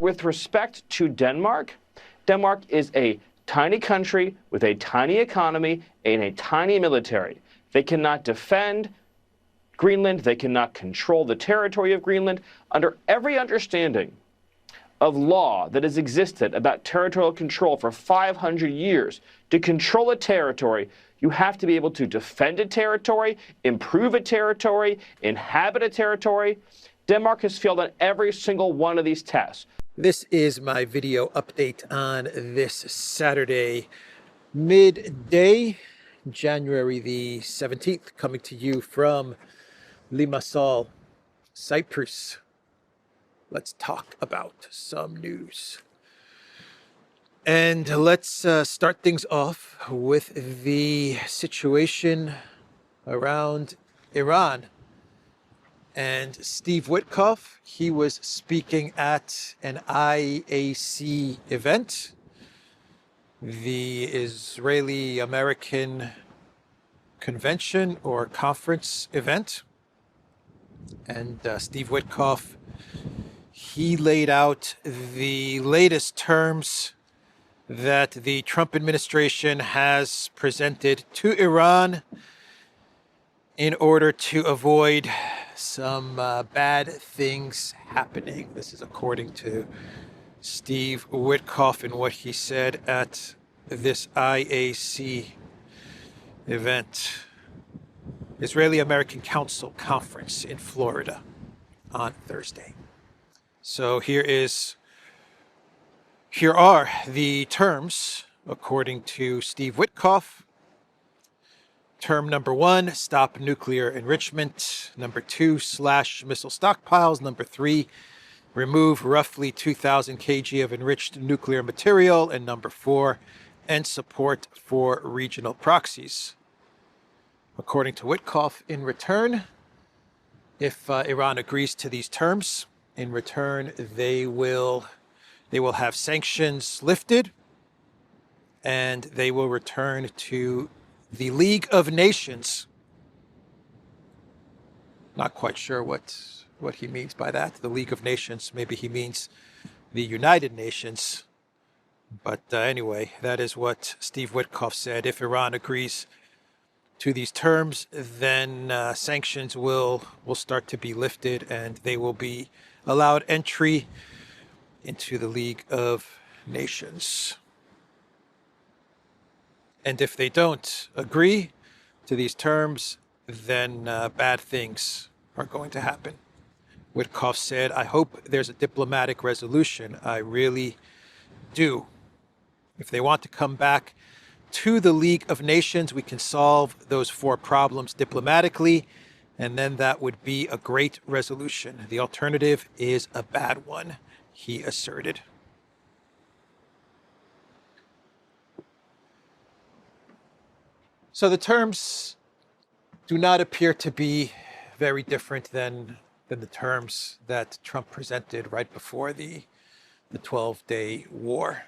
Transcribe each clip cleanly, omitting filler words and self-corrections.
With respect to Denmark, Denmark is a tiny country with a tiny economy and a tiny military. They cannot defend Greenland. They cannot control the territory of Greenland. Under every understanding of law that has existed about territorial control for 500 years, to control a territory, you have to be able to defend a territory, improve a territory, inhabit a territory. Denmark has failed on every single one of these tests. This is my video update on this Saturday, midday, January the 17th, coming to you from Limassol, Cyprus. Let's talk about some news. And let's start things off with the situation around Iran. And Steve Witkoff, he was speaking at an IAC event, the Israeli-American Convention or Conference event. And Steve Witkoff, he laid out the latest terms that the Trump administration has presented to Iran in order to avoid some bad things happening. This is according to Steve Witkoff and what he said at this IAC event, Israeli-American Council Conference in Florida on Thursday. So here are the terms according to Steve Witkoff. Term number 1, stop nuclear enrichment. Number 2, slash missile stockpiles. Number 3, remove roughly 2,000 kg of enriched nuclear material. And number 4, end support for regional proxies. According to Witkoff, in return, if Iran agrees to these terms, in return, they will have sanctions lifted, and they will return to the League of Nations. Not quite sure what he means by that. The League of Nations, maybe he means the United Nations. But anyway, that is what Steve Witkoff said. If Iran agrees to these terms, then sanctions will start to be lifted, and they will be allowed entry into the League of Nations. And if they don't agree to these terms, then bad things are going to happen. Witkoff said, I hope there's a diplomatic resolution. I really do. If they want to come back to the League of Nations, we can solve those 4 problems diplomatically, and then that would be a great resolution. The alternative is a bad one, he asserted. So the terms do not appear to be very different than the terms that Trump presented right before the 12-day war.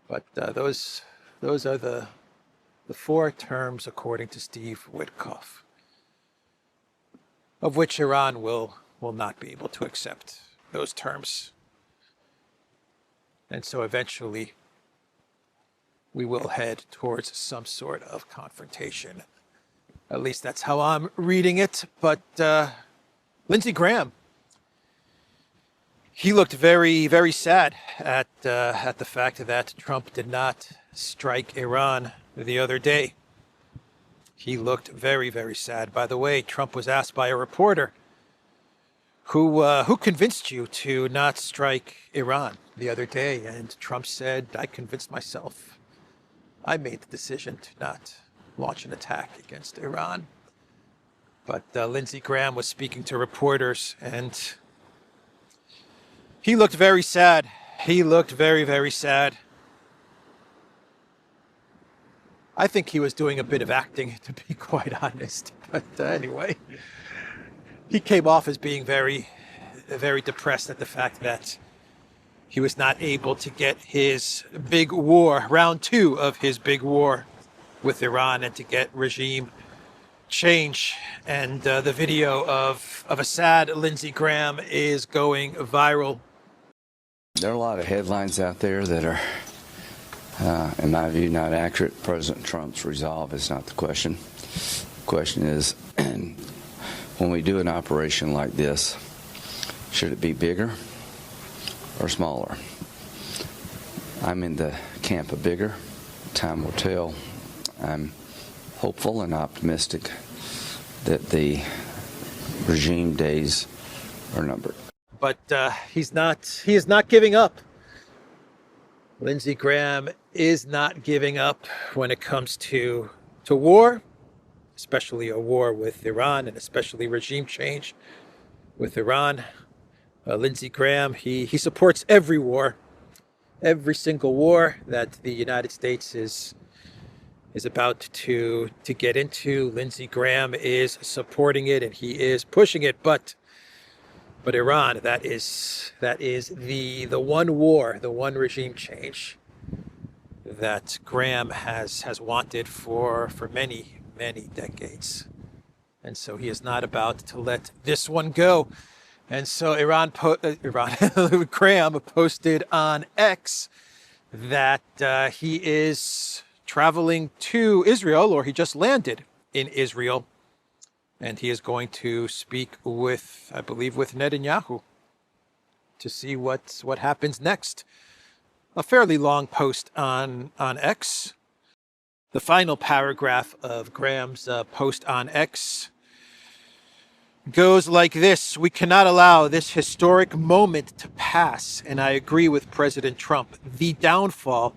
But those are the 4 terms according to Steve Witkoff, of which Iran will not be able to accept those terms. And so eventually we will head towards some sort of confrontation. At least that's how I'm reading it. But Lindsey Graham, he looked very, very sad at the fact that Trump did not strike Iran the other day. He looked very, very sad. By the way, Trump was asked by a reporter, who convinced you to not strike Iran the other day? And Trump said, I convinced myself. I made the decision to not launch an attack against Iran. But Lindsey Graham was speaking to reporters, and he looked very sad. He looked very, very sad. I think he was doing a bit of acting, to be quite honest. But anyway, he came off as being very, very depressed at the fact that he was not able to get his big war, round 2 of his big war with Iran, and to get regime change, and the video of a sad Lindsey Graham is going viral. There are a lot of headlines out there that are, in my view, not accurate. President Trump's resolve is not the question. The question is, when we do an operation like this, should it be bigger or smaller? I'm in the camp of bigger. Time will tell. I'm hopeful and optimistic that the regime days are numbered. But he is not giving up. Lindsey Graham is not giving up when it comes to war, especially a war with Iran, and especially regime change with Iran. Lindsey Graham, he supports every war, every single war that the United States is about to get into. Lindsey Graham is supporting it, and he is pushing it. But Iran, that is the one war, the one regime change that Graham has wanted for many decades, and so he is not about to let this one go. And so Graham posted on X that he is traveling to Israel, or he just landed in Israel, and he is going to speak with, I believe, with Netanyahu to see what happens next. A fairly long post on X. The final paragraph of Graham's post on X goes like this: "We cannot allow this historic moment to pass, and I agree with President Trump. The downfall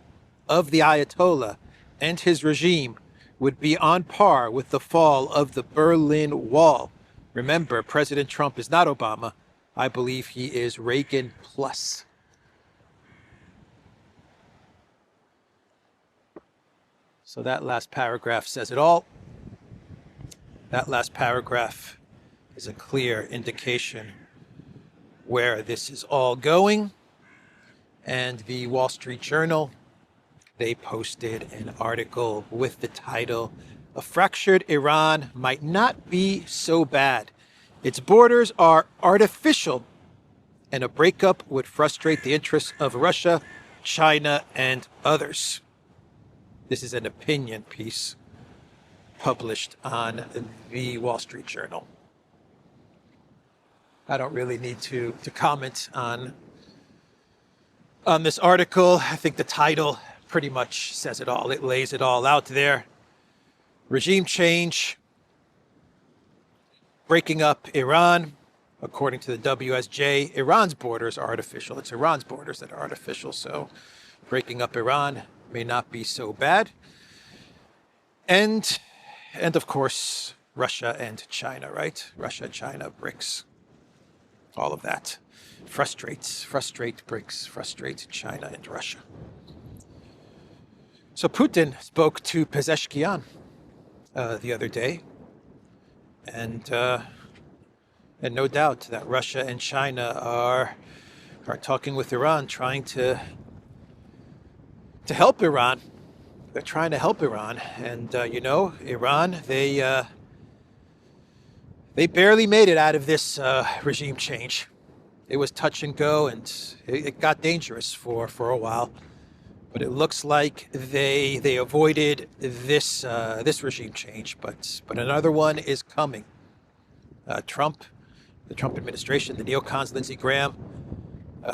of the Ayatollah and his regime would be on par with the fall of the Berlin Wall. Remember, President Trump is not Obama. I believe he is Reagan plus." So that last paragraph says it all. That last paragraph is a clear indication where this is all going. And the Wall Street Journal, they posted an article with the title, "A Fractured Iran Might Not Be So Bad. Its borders are artificial, and a breakup would frustrate the interests of Russia, China, and others." This is an opinion piece published on the Wall Street Journal. I don't really need to comment on this article. I think the title pretty much says it all. It lays it all out there. Regime change, breaking up Iran. According to the WSJ, Iran's borders are artificial. It's Iran's borders that are artificial. So breaking up Iran may not be so bad. And of course, Russia and China, right? Russia, China, BRICS, all of that frustrate BRICS, frustrate China and Russia. So Putin spoke to Pezeshkian the other day, and no doubt that Russia and China are talking with Iran, trying to help Iran. They're trying to help Iran, and Iran, they barely made it out of this regime change. It was touch and go, and it got dangerous for a while. But it looks like they avoided this regime change, but another one is coming. The Trump administration, the neocons, Lindsey Graham,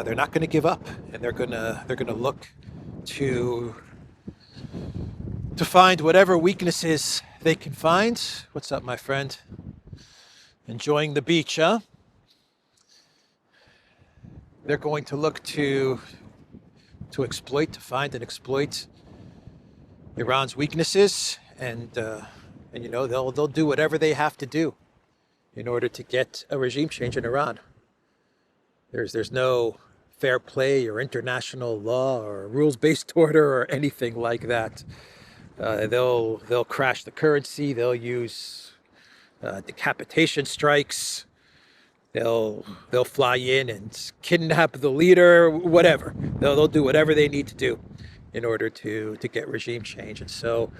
they're not going to give up, and they're gonna look to find whatever weaknesses they can find. What's up, my friend? Enjoying the beach, huh? They're going to look to find and exploit Iran's weaknesses, and they'll do whatever they have to do in order to get a regime change in Iran. There's no fair play or international law or rules-based order or anything like that. They'll crash the currency. They'll use decapitation strikes. They'll fly in and kidnap the leader, whatever. They'll do whatever they need to do in order to get regime change. And so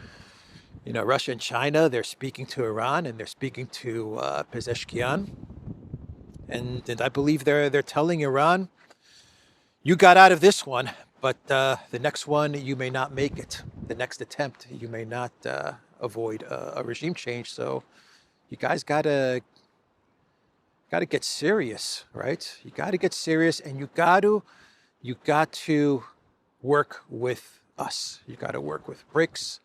Russia and China, they're speaking to Iran and they're speaking to Pezeshkian. And I believe they're telling Iran, you got out of this one, but the next one, you may not make it. The next attempt, you may not avoid a regime change. So you guys gotta get serious, right? You gotta get serious, and you got to work with us. You got to work with BRICS.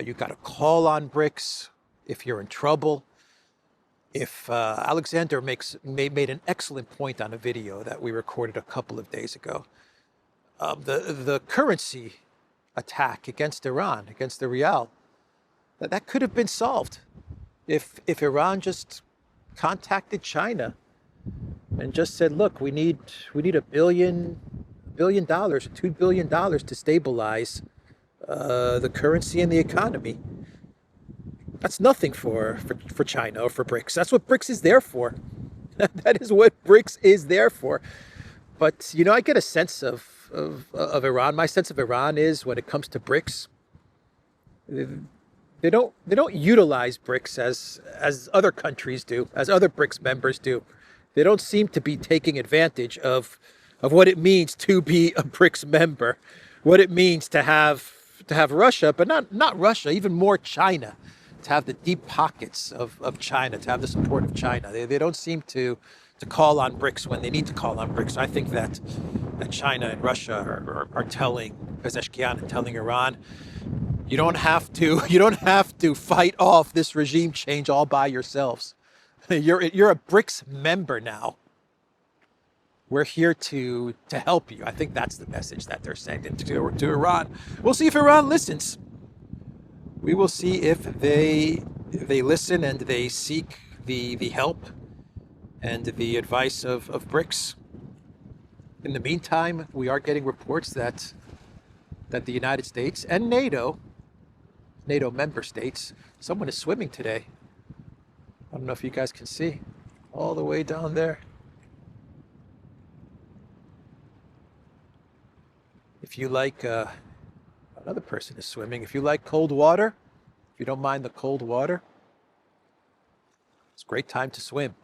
You got to call on BRICS if you're in trouble. If Alexander made an excellent point on a video that we recorded a couple of days ago. The currency attack against Iran, against the rial, that could have been solved if Iran just contacted China and just said, look, we need $1 billion, $2 billion to stabilize the currency and the economy. That's nothing for China or for BRICS. That's what BRICS is there for. That is what BRICS is there for. But, I get a sense of Iran. My sense of Iran is when it comes to BRICS, they don't utilize BRICS as other countries do, as other BRICS members do. They don't seem to be taking advantage of what it means to be a BRICS member, what it means to have Russia, but not Russia, even more China, to have the deep pockets of China, to have the support of China. They don't seem to call on BRICS when they need to call on BRICS. I think that China and Russia are telling Pezeshkian and telling Iran, you don't have to fight off this regime change all by yourselves. You're a BRICS member now. We're here to help you. I think that's the message that they're sending to Iran. We'll see if Iran listens. We will see if they listen and they seek the help and the advice of BRICS. In the meantime, we are getting reports that the United States and NATO member states, someone is swimming today. I don't know if you guys can see, all the way down there. If you like, another person is swimming. If you like cold water, if you don't mind the cold water, it's a great time to swim.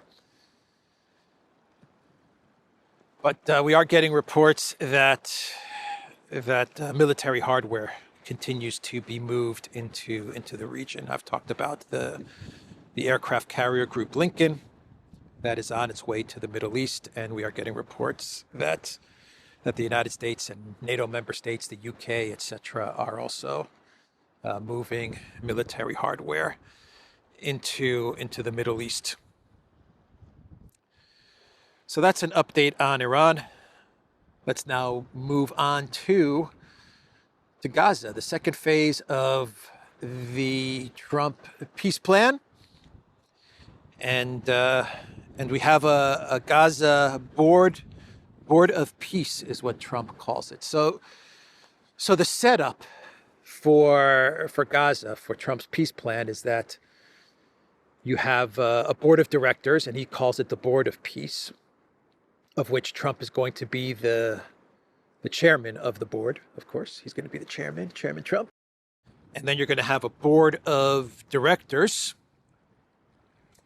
But we are getting reports that military hardware continues to be moved into the region. I've talked about the aircraft carrier group Lincoln that is on its way to the Middle East, and we are getting reports that the United States and NATO member states, the UK, etc., are also moving military hardware into the Middle East. So that's an update on Iran. Let's now move on to Gaza, the second phase of the Trump peace plan. And we have a Gaza board of peace is what Trump calls it. So the setup for Gaza, for Trump's peace plan, is that you have a board of directors, and he calls it the board of peace, of which Trump is going to be the chairman of the board. Of course, he's going to be the Chairman Trump. And then you're going to have a board of directors.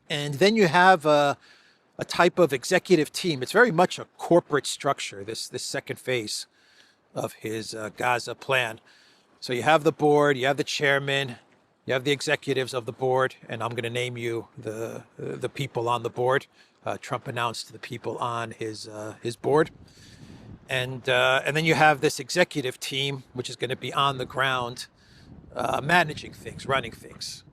And then you have a type of executive team. It's very much a corporate structure, this second phase of his Gaza plan. So you have the board, you have the chairman, you have the executives of the board, and I'm going to name you the people on the board. Trump announced the people on his board. And then you have this executive team, which is going to be on the ground, managing things, running things.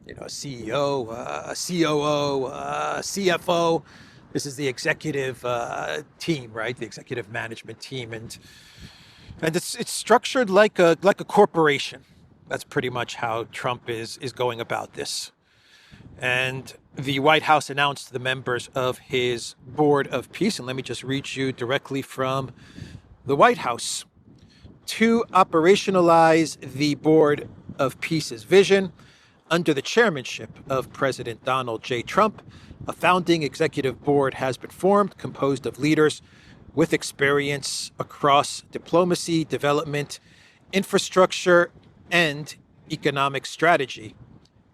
A CEO, a COO, a CFO. This is the executive team, right? The executive management team, and it's structured like a corporation. That's pretty much how Trump is going about this. And the White House announced the members of his board of peace, and let me just read you directly from the White House. To operationalize the board of peace's vision, under the chairmanship of President Donald J. Trump, a founding executive board has been formed, composed of leaders with experience across diplomacy, development, infrastructure, and economic strategy.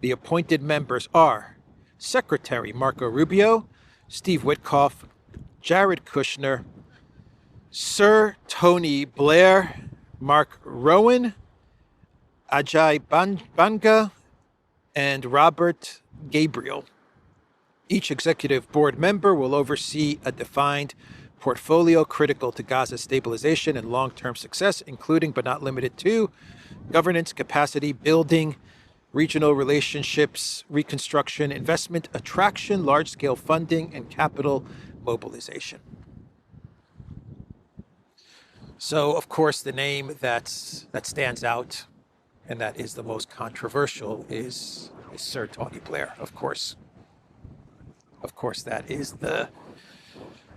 The appointed members are Secretary Marco Rubio, Steve Witkoff, Jared Kushner, Sir Tony Blair, Mark Rowan, Ajay Banga, and Robert Gabriel. Each executive board member will oversee a defined portfolio critical to Gaza's stabilization and long-term success, including but not limited to governance, capacity building, regional relationships, reconstruction, investment, attraction, large-scale funding, and capital mobilization. So, of course, the name that stands out and that is the most controversial is Sir Tony Blair, of course. Of course, that is the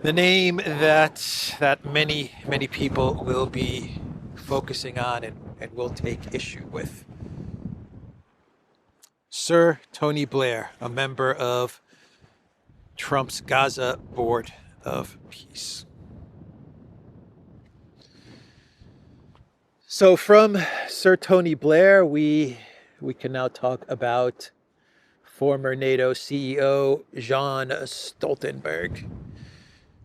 name that many people will be focusing on and will take issue with. Sir Tony Blair, a member of Trump's Gaza Board of Peace. So from Sir Tony Blair, we can now talk about former NATO CEO Jens Stoltenberg.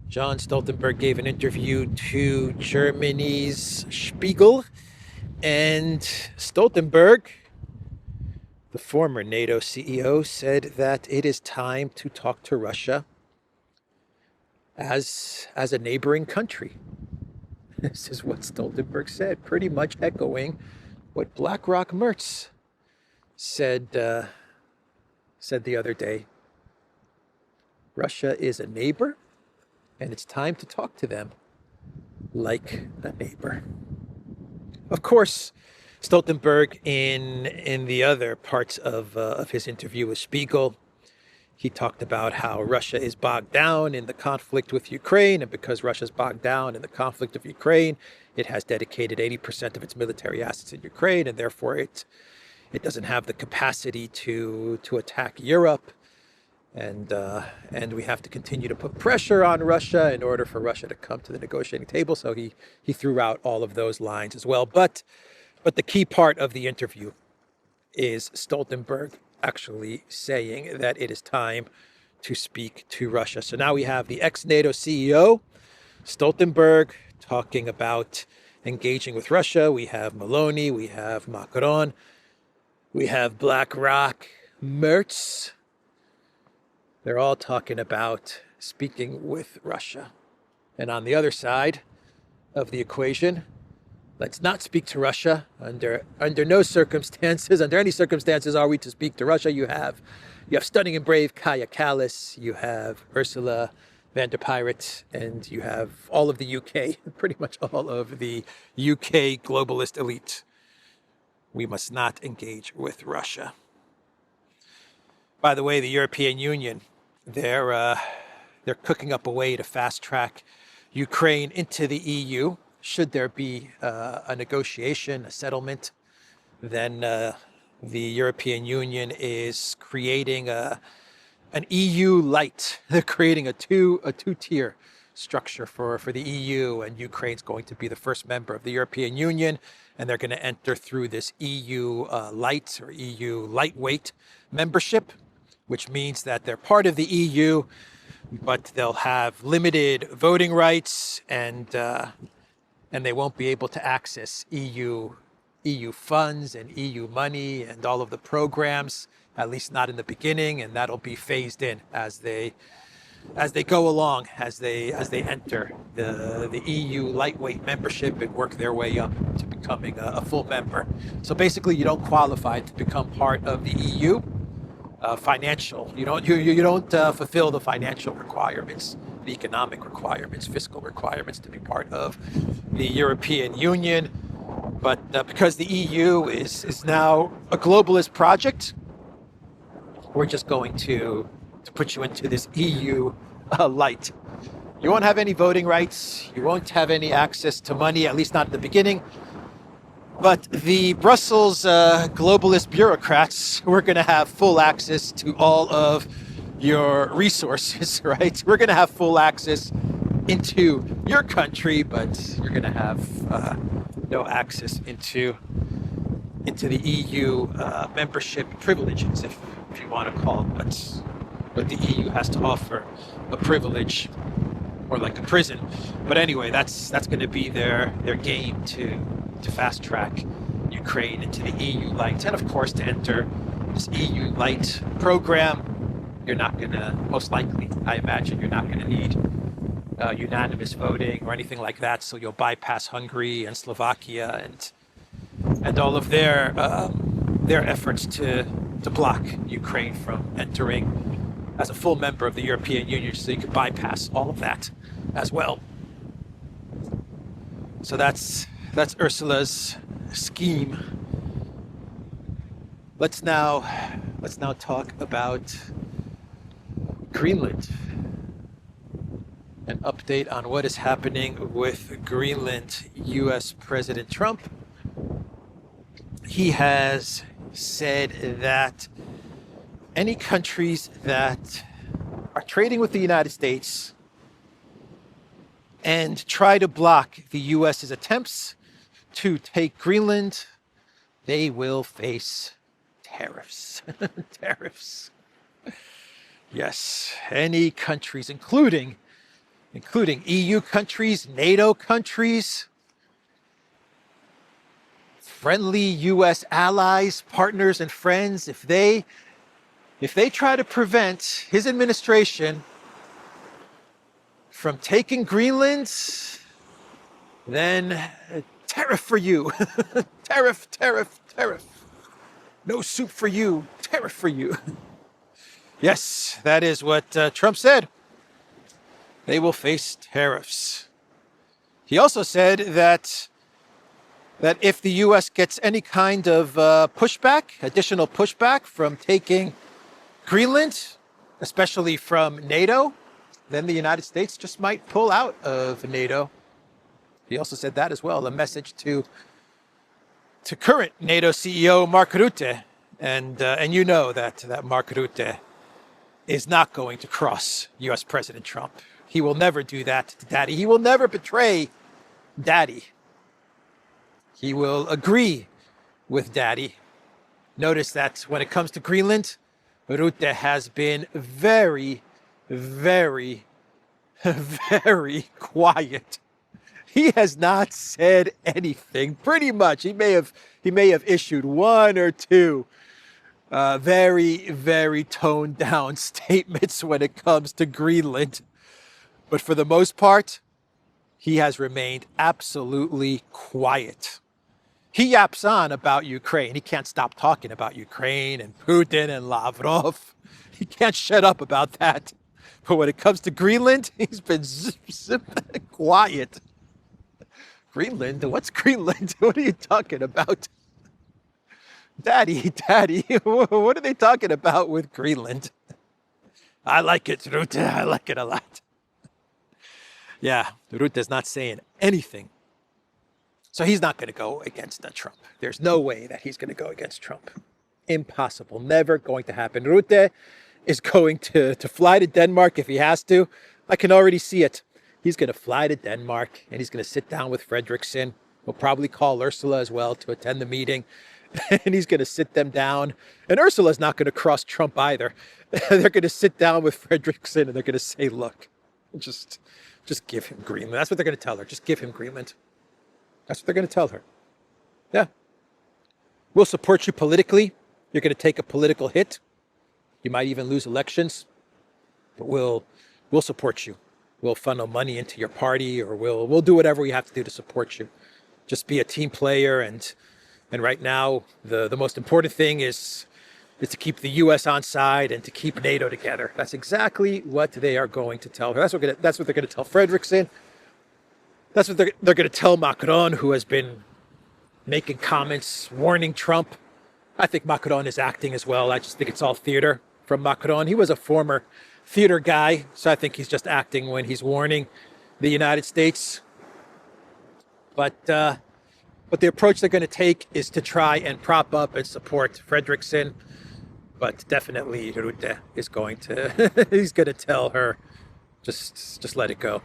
Jens Stoltenberg gave an interview to Germany's Spiegel, and Stoltenberg, the former NATO CEO, said that it is time to talk to Russia as a neighboring country. This is what Stoltenberg said, pretty much echoing what BlackRock Mertz said the other day. Russia is a neighbor, and it's time to talk to them like a neighbor. Of course, Stoltenberg, in the other parts of his interview with Spiegel, he talked about how Russia is bogged down in the conflict with Ukraine, and because Russia's bogged down in the conflict of Ukraine, it has dedicated 80% of its military assets in Ukraine, and therefore it doesn't have the capacity to attack Europe, and we have to continue to put pressure on Russia in order for Russia to come to the negotiating table. So he threw out all of those lines as well. But the key part of the interview is Stoltenberg actually saying that it is time to speak to Russia. So now we have the ex-NATO CEO, Stoltenberg, talking about engaging with Russia. We have Meloni, we have Macron, we have BlackRock Mertz. They're all talking about speaking with Russia. And on the other side of the equation, let's not speak to Russia under no circumstances. Under any circumstances are we to speak to Russia. You have stunning and brave Kaja Kallas, you have Ursula von der Peyret, and you have all of the UK, pretty much all of the UK globalist elite. We must not engage with Russia. By the way, the European Union, they're cooking up a way to fast track Ukraine into the EU. Should there be a negotiation, a settlement, then the European Union is creating an EU light. They're creating a two-tier structure for the EU, and Ukraine's going to be the first member of the European Union, and they're going to enter through this EU light or EU lightweight membership, which means that they're part of the EU, but they'll have limited voting rights, and they won't be able to access EU funds and EU money and all of the programs, at least not in the beginning, and that'll be phased in as they go along, as they enter the EU lightweight membership and work their way up to becoming a full member. So basically, you don't qualify to become part of the EU. You don't fulfill the financial requirements, the economic requirements, fiscal requirements to be part of the European Union. But because the EU is now a globalist project, we're just going to put you into this EU light. You won't have any voting rights. You won't have any access to money, at least not at the beginning. But the Brussels globalist bureaucrats, we're going to have full access to all of your resources, right? We're going to have full access into your country, but you're going to have no access into into the EU membership privileges, if you want to call it what the EU has to offer, a privilege, or like a prison. But anyway, that's going to be their game to fast track Ukraine into the EU light, and of course to enter this EU light program. You're not going to, most likely, I imagine, you're not going to need unanimous voting or anything like that. So you'll bypass Hungary and Slovakia and all of their efforts to block Ukraine from entering as a full member of the European Union. So you could bypass all of that as well. So that's Ursula's scheme. Let's now talk about Greenland. An update on what is happening with Greenland. U.S. President Trump, he has said that any countries that are trading with the United States and try to block the U.S.'s attempts to take Greenland, they will face tariffs. Tariffs. Yes, any countries, including EU countries, NATO countries, friendly U.S. allies, partners, and friends, if they try to prevent his administration from taking Greenland, then tariff for you. Tariff. No soup for you. Tariff for you. Yes, that is what Trump said. They will face tariffs. He also said that if the U.S. gets any kind of additional pushback from taking Greenland, especially from NATO, then the United States just might pull out of NATO. He also said that as well, a message to current NATO CEO Mark Rutte, and you know that Mark Rutte is not going to cross U.S. President Trump. He will never do that to Daddy. He will never betray Daddy. He will agree with Daddy. Notice that when it comes to Greenland, Rutte has been very, very, very quiet. He has not said anything. Pretty much, he may have issued one or two very, very toned down statements when it comes to Greenland. But for the most part, he has remained absolutely quiet. He yaps on about Ukraine. He can't stop talking about Ukraine and Putin and Lavrov. He can't shut up about that. But when it comes to Greenland, he's been quiet. Greenland? What's Greenland? What are you talking about? Daddy, what are they talking about with Greenland? I like it, Rutte. I like it a lot. Yeah, Rutte's not saying anything. So he's not going to go against Trump. There's no way that he's going to go against Trump. Impossible. Never going to happen. Rutte is going to fly to Denmark if he has to. I can already see it. He's going to fly to Denmark and he's going to sit down with Frederiksen. We'll probably call Ursula as well to attend the meeting. And he's going to sit them down. And Ursula's not going to cross Trump either. They're going to sit down with Frederiksen and they're going to say, look, just give him Greenland. That's what they're going to tell her. Just give him Greenland. That's what they're going to tell her. Yeah. We'll support you politically. You're going to take a political hit. You might even lose elections. But we'll support you. We'll funnel money into your party, or we'll do whatever we have to do to support you. Just be a team player, and right now the most important thing is to keep the U.S. on side and to keep NATO together. That's exactly what they are going to tell her. That's what they're going to tell Frederiksen. That's what they're going to tell Macron, who has been making comments warning Trump. I think Macron is acting as well. I just think it's all theater from Macron. He was a former theater guy, so I think he's just acting when he's warning the United States. But the approach they're going to take is to try and prop up and support Frederiksen. But definitely Rutte is he's going to tell her, just let it go.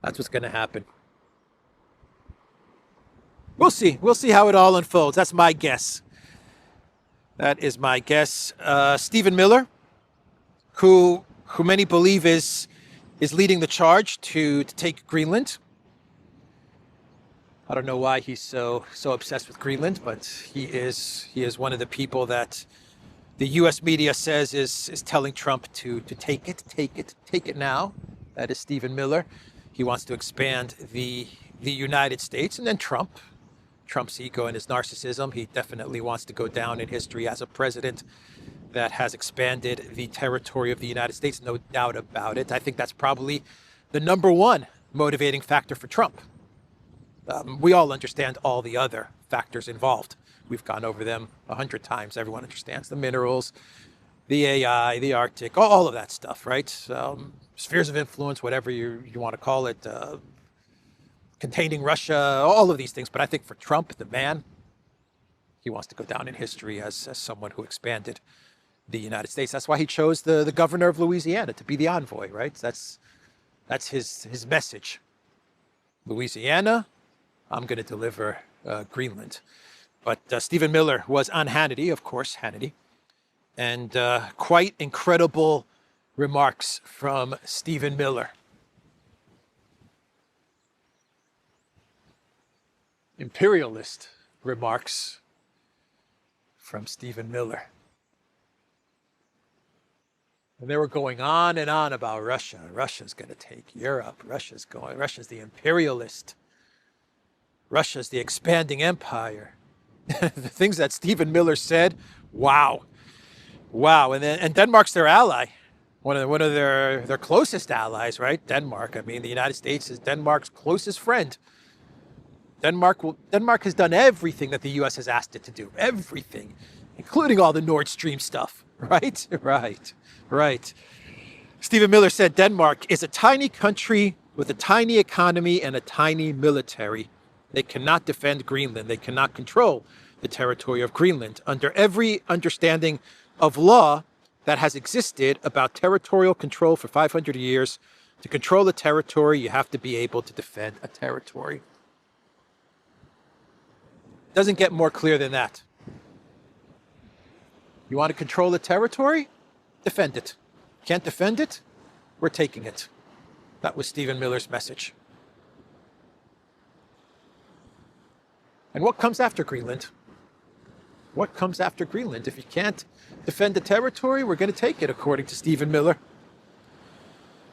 That's what's going to happen. We'll see. We'll see how it all unfolds. That's my guess. That is my guess. Stephen Miller, who many believe is leading the charge to take Greenland. I don't know why he's so obsessed with Greenland, but he is one of the people that the U.S. media says is telling Trump to take it now. That is Stephen Miller. He wants to expand the United States, and then Trump's ego and his narcissism. He definitely wants to go down in history as a president that has expanded the territory of the United States, no doubt about it. I think that's probably the number one motivating factor for Trump. We all understand all the other factors involved. We've gone over them 100 times. Everyone understands the minerals, the AI, the Arctic, all of that stuff, right? Spheres of influence, whatever you want to call it, containing Russia, all of these things. But I think for Trump, the man, he wants to go down in history as someone who expanded the United States. That's why he chose the governor of Louisiana to be the envoy, right? That's his message. Louisiana, I'm going to deliver Greenland. But Stephen Miller was on Hannity, of course, and quite incredible remarks from Stephen Miller. Imperialist remarks from Stephen Miller. And they were going on and on about Russia. Russia's going to take Europe. Russia's the imperialist. Russia's the expanding empire. The things that Stephen Miller said, wow. And Denmark's their ally, one of their closest allies, right? Denmark. I mean, the United States is Denmark's closest friend. Denmark has done everything that the U.S. has asked it to do, everything, including all the Nord Stream stuff, right? Right. Stephen Miller said Denmark is a tiny country with a tiny economy and a tiny military. They cannot defend Greenland. They cannot control the territory of Greenland. Under every understanding of law that has existed about territorial control for 500 years, to control a territory, you have to be able to defend a territory. Doesn't get more clear than that. You want to control a territory? Defend it. Can't defend it? We're taking it. That was Stephen Miller's message. And what comes after Greenland? What comes after Greenland? If you can't defend the territory, we're going to take it, according to Stephen Miller.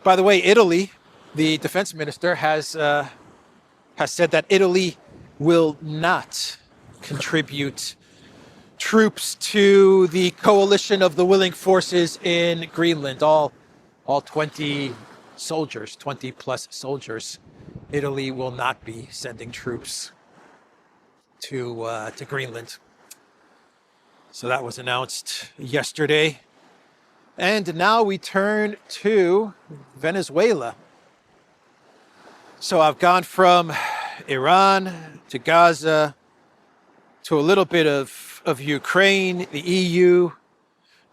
By the way, Italy, the defense minister, has said that Italy will not contribute troops to the coalition of the willing forces in Greenland. All 20 soldiers, 20 plus soldiers. Italy will not be sending troops to Greenland. So that was announced yesterday. And now we turn to Venezuela. So I've gone from Iran to Gaza to a little bit of Ukraine, the EU,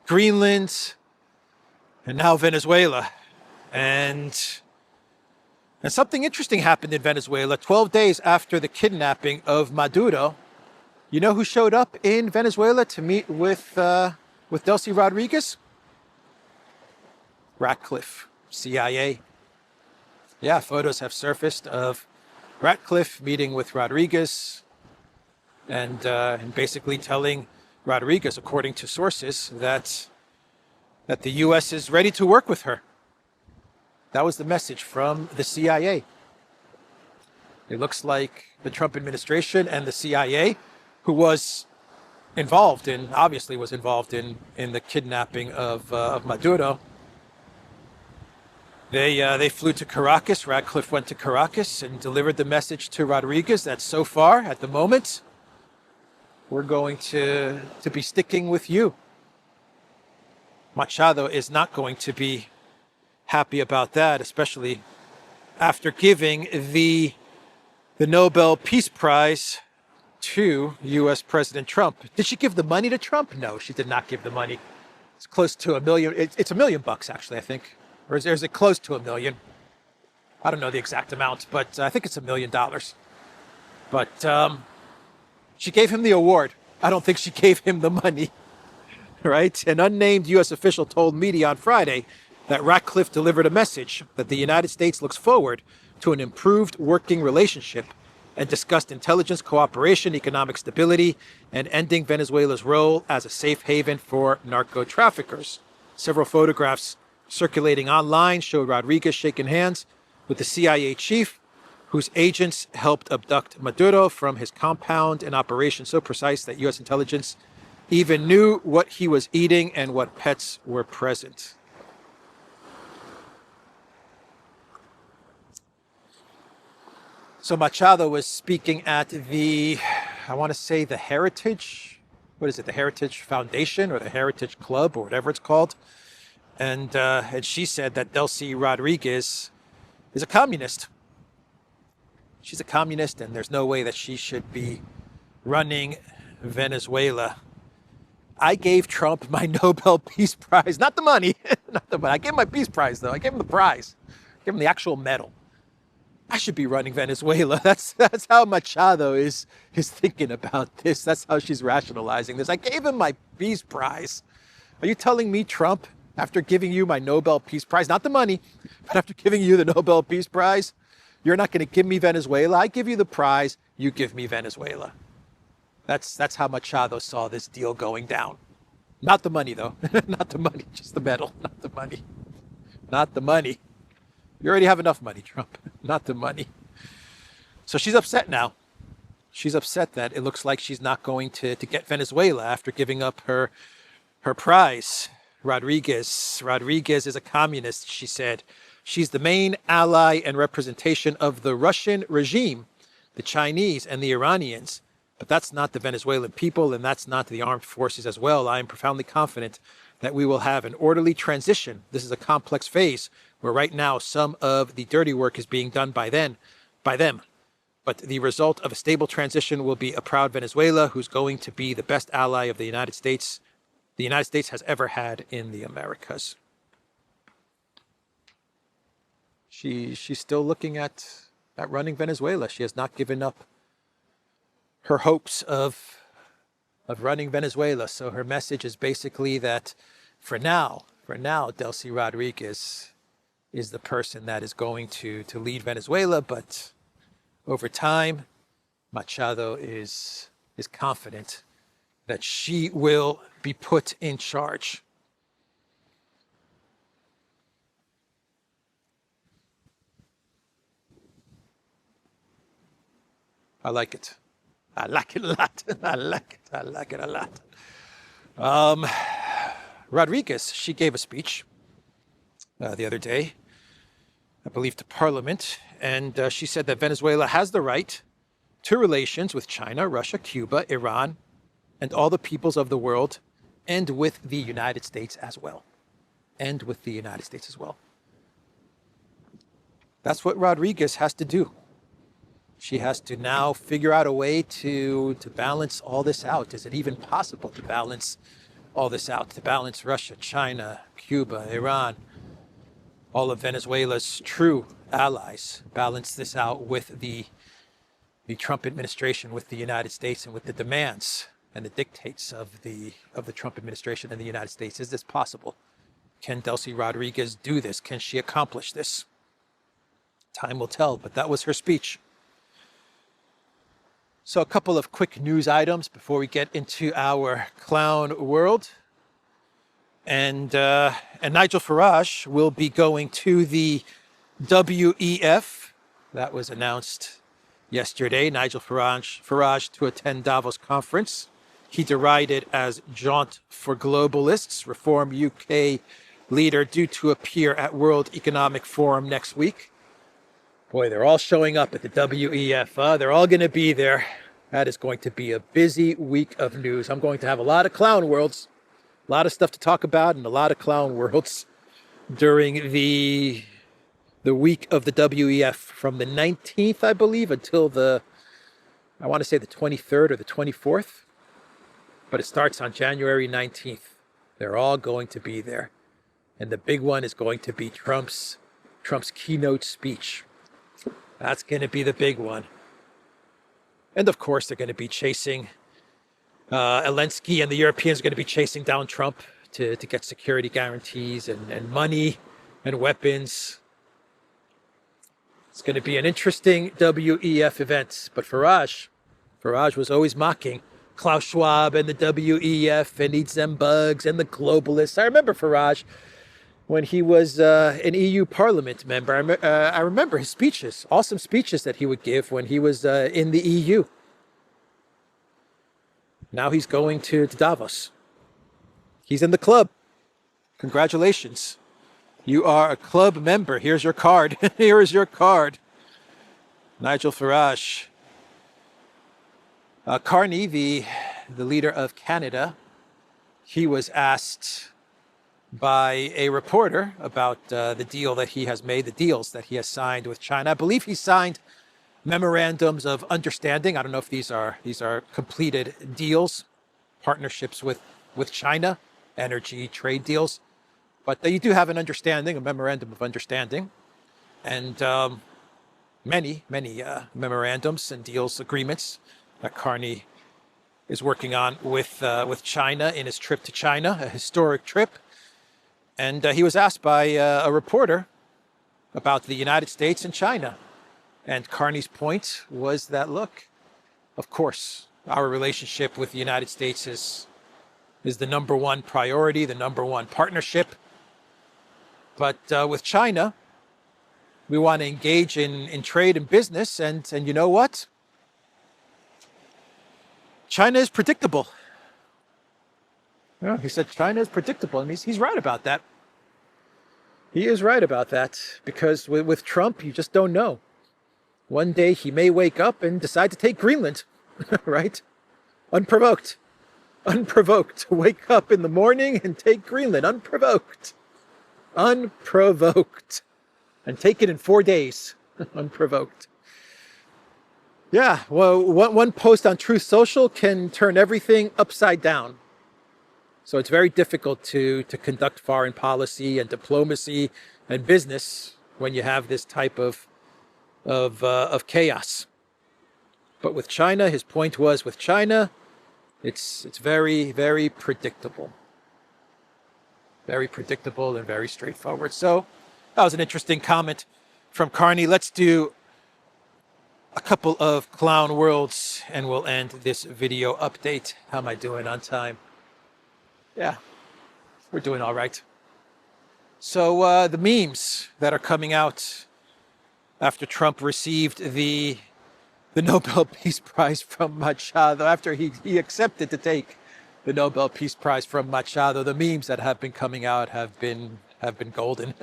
Greenland, and now Venezuela. And something interesting happened in Venezuela 12 days after the kidnapping of Maduro. You know who showed up in Venezuela to meet with Deli Rodriguez? Ratcliffe, CIA. Yeah, photos have surfaced of Ratcliffe meeting with Rodriguez and basically telling Rodriguez, according to sources, that the U.S. is ready to work with her. That was the message from the CIA. It looks like the Trump administration and the CIA, who obviously was involved in the kidnapping of Maduro. They flew to Caracas. Ratcliffe went to Caracas and delivered the message to Rodriguez that so far, at the moment, we're going to be sticking with you. Machado is not going to be happy about that, especially after giving the Nobel Peace Prize to U.S. President Trump. Did she give the money to Trump? No, she did not give the money. It's close to $1 million. It's $1 million, actually, I think. Or is it close to $1 million? I don't know the exact amount, but I think it's $1 million. But She gave him the award. I don't think she gave him the money, right? An unnamed U.S. official told media on Friday that Ratcliffe delivered a message that the United States looks forward to an improved working relationship and discussed intelligence cooperation, economic stability, and ending Venezuela's role as a safe haven for narco traffickers. Several photographs circulating online showed Rodriguez shaking hands with the CIA chief, whose agents helped abduct Maduro from his compound, an operation so precise that U.S. intelligence even knew what he was eating and what pets were present. So Machado was speaking at the, I want to say the Heritage, what is it, the Heritage Foundation or the Heritage Club or whatever it's called. And she said that Deli Rodriguez is a communist. She's a communist, and there's no way that she should be running Venezuela. I gave Trump my Nobel Peace Prize, not the money, not the money. I gave him my Peace Prize, though. I gave him the prize. I gave him the actual medal. I should be running Venezuela. That's how Machado is thinking about this. That's how she's rationalizing this. I gave him my Peace Prize. Are you telling me, Trump, after giving you my Nobel Peace Prize, not the money, but after giving you the Nobel Peace Prize, you're not going to give me Venezuela? I give you the prize, you give me Venezuela. That's how Machado saw this deal going down. Not the money, though. Not the money, just the medal. Not the money. Not the money. You already have enough money, Trump. Not the money. So she's upset now. She's upset that it looks like she's not going to get Venezuela after giving up her prize. Rodriguez is a communist, she said. She's the main ally and representation of the Russian regime, the Chinese, and the Iranians. But that's not the Venezuelan people, and that's not the armed forces as well. I am profoundly confident that we will have an orderly transition. This is a complex phase where right now some of the dirty work is being done by them. But the result of a stable transition will be a proud Venezuela who's going to be the best ally of the United States has ever had in the Americas. She's still looking at running Venezuela. She has not given up her hopes of running Venezuela. So her message is basically that for now, Deli Rodriguez is the person that is going to lead Venezuela. But over time, Machado is confident that she will be put in charge. I like it. I like it a lot. I like it a lot. Rodriguez, she gave a speech the other day, I believe to Parliament, and she said that Venezuela has the right to relations with China, Russia, Cuba, Iran, and all the peoples of the world, and with the United States as well. That's what Rodriguez has to do. She has to now figure out a way to balance all this out. Is it even possible to balance all this out? To balance Russia, China, Cuba, Iran, all of Venezuela's true allies, balance this out with the Trump administration, with the United States, and with the demands and the dictates of the Trump administration and the United States. Is this possible? Can Deli Rodriguez do this? Can she accomplish this? Time will tell, but that was her speech. So a couple of quick news items before we get into our clown world. And Nigel Farage will be going to the WEF. That was announced yesterday. Nigel Farage to attend Davos conference. He derided as jaunt for globalists. Reform UK leader due to appear at World Economic Forum next week. Boy, they're all showing up at the WEF. They're all going to be there. That is going to be a busy week of news. I'm going to have a lot of clown worlds, a lot of stuff to talk about, and a lot of clown worlds during the week of the WEF from the 19th, I believe, until I want to say the 23rd or the 24th. But it starts on January 19th. They're all going to be there. And the big one is going to be Trump's keynote speech. That's going to be the big one. And of course, they're going to be chasing Zelensky, and the Europeans are going to be chasing down Trump to get security guarantees and money and weapons. It's going to be an interesting WEF event. But Farage was always mocking Klaus Schwab and the WEF and eats them bugs and the globalists. I remember Farage when he was an EU Parliament member. I remember his speeches, awesome speeches that he would give when he was in the EU. Now he's going to Davos. He's in the club. Congratulations. You are a club member. Here's your card. Here is your card. Nigel Farage. Carney, the leader of Canada, he was asked by a reporter about the deal that he has made, the deals that he has signed with China. I believe he signed memorandums of understanding. I don't know if these are completed deals, partnerships with China, energy trade deals. But you do have an understanding, a memorandum of understanding, and many memorandums and deals, agreements that Carney is working on with China in his trip to China, a historic trip. And he was asked by a reporter about the United States and China. And Carney's point was that, look, of course, our relationship with the United States is the number one priority, the number one partnership. But with China, we want to engage in trade and business. And you know what? China is predictable. Yeah, he said China is predictable. And he's right about that. He is right about that. Because with Trump, you just don't know. One day he may wake up and decide to take Greenland, right? Unprovoked. Wake up in the morning and take Greenland, unprovoked. And take it in 4 days, unprovoked. Yeah, well, one post on Truth Social can turn everything upside down. So it's very difficult to conduct foreign policy and diplomacy and business when you have this type of chaos. But with China, his point was with China, it's very, very predictable. Very predictable and very straightforward. So that was an interesting comment from Carney. Let's do a couple of clown worlds and we'll end this video update. How am I doing on time? Yeah, we're doing all right. So the memes that are coming out after Trump received the Nobel Peace Prize from Machado, after he accepted to take the Nobel Peace Prize from Machado, the memes that have been coming out have been golden,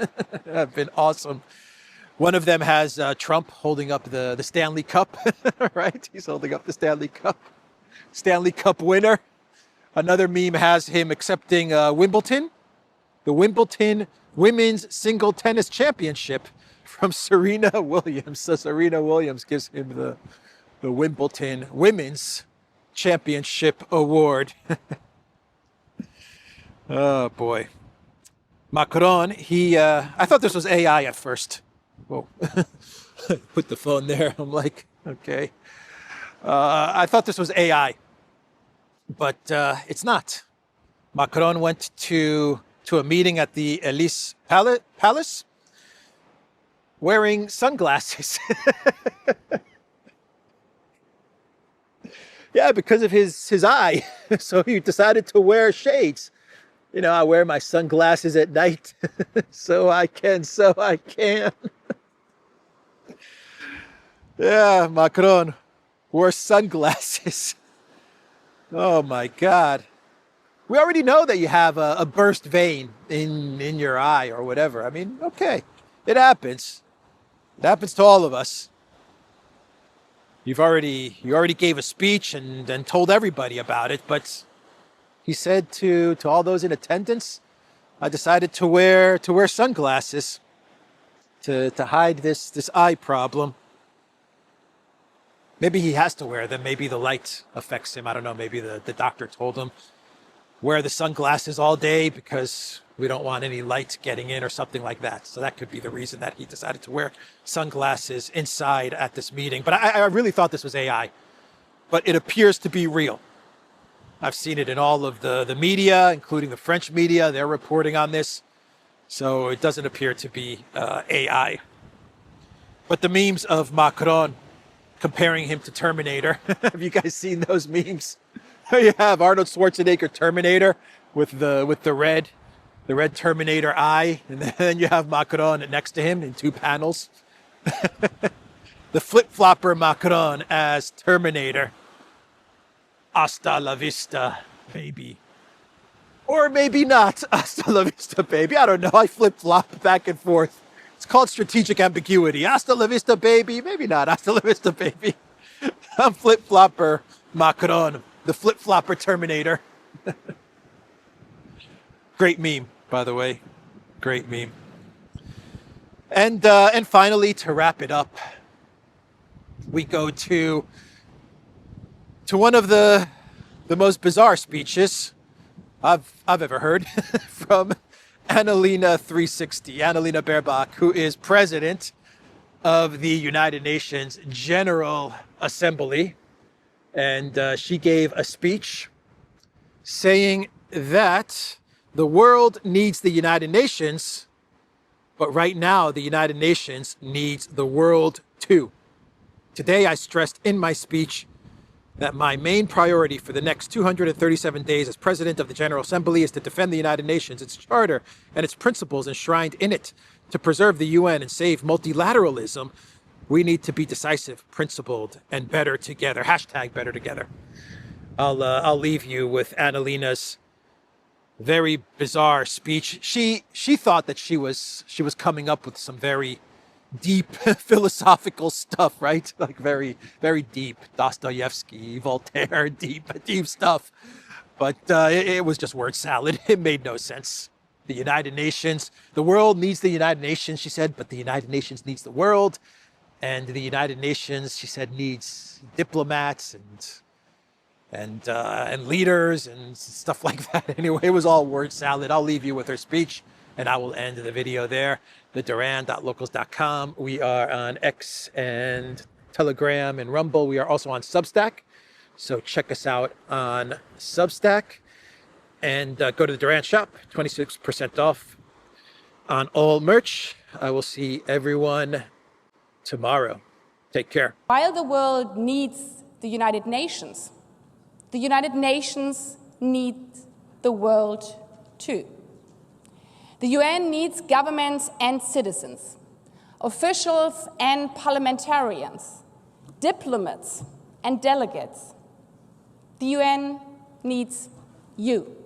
have been awesome. One of them has Trump holding up the Stanley Cup, right? He's holding up the Stanley Cup winner. Another meme has him accepting Wimbledon, the Wimbledon Women's Single Tennis Championship from Serena Williams. So Serena Williams gives him the Wimbledon Women's Championship Award. Oh boy. Macron, I thought this was AI at first. Whoa. Put the phone there. I'm like, okay. I thought this was AI, but it's not. Macron went to a meeting at the Elysee Palace wearing sunglasses. Yeah, because of his eye. So he decided to wear shades. You know, I wear my sunglasses at night so I can. Yeah, Macron wore sunglasses. Oh my God. We already know that you have a burst vein in your eye or whatever. I mean, okay, it happens. It happens to all of us. You already gave a speech and told everybody about it, but he said to all those in attendance, I decided to wear sunglasses to hide this eye problem. Maybe he has to wear them. Maybe the light affects him. I don't know. Maybe the doctor told him, wear the sunglasses all day because we don't want any light getting in or something like that. So that could be the reason that he decided to wear sunglasses inside at this meeting. But I really thought this was AI. but it appears to be real. I've seen it in all of the media, including the French media. They're reporting on this. So it doesn't appear to be AI. But the memes of Macron comparing him to Terminator. Have you guys seen those memes? You have Arnold Schwarzenegger Terminator with the red Terminator eye, and then you have Macron next to him in two panels. The flip-flopper Macron as Terminator. Hasta la vista, baby. Or maybe not. Hasta la vista, baby. I don't know. I flip-flop back and forth. It's called strategic ambiguity. Hasta la vista, baby. Maybe not. Hasta la vista, baby. I'm flip-flopper Macron, the flip-flopper Terminator. Great meme, by the way. Great meme. And finally, to wrap it up, we go to one of the most bizarre speeches I've ever heard from Annalena 360, Annalena Baerbock, who is president of the United Nations General Assembly. And she gave a speech saying that the world needs the United Nations, but right now the United Nations needs the world too. Today I stressed in my speech that my main priority for the next 237 days as President of the General Assembly is to defend the United Nations, its charter, and its principles enshrined in it, to preserve the UN and save multilateralism. We need to be decisive, principled, and better together. Hashtag better together. I'll leave you with Annalena's very bizarre speech. She thought that she was coming up with some very deep philosophical stuff, right? Like very, very deep. Dostoevsky, Voltaire, deep stuff. But it was just word salad. It made no sense. The United Nations, the world needs the United Nations, she said, but the United Nations needs the world. And the United Nations, she said, needs diplomats and leaders and stuff like that. Anyway, it was all word salad. I'll leave you with her speech, and I will end the video there. theduran.locals.com. We are on X and Telegram and Rumble. We are also on Substack. So check us out on Substack. And go to the Duran shop, 26% off on all merch. I will see everyone tomorrow. Take care. While the world needs the United Nations need the world too. The UN needs governments and citizens, officials and parliamentarians, diplomats and delegates. The UN needs you.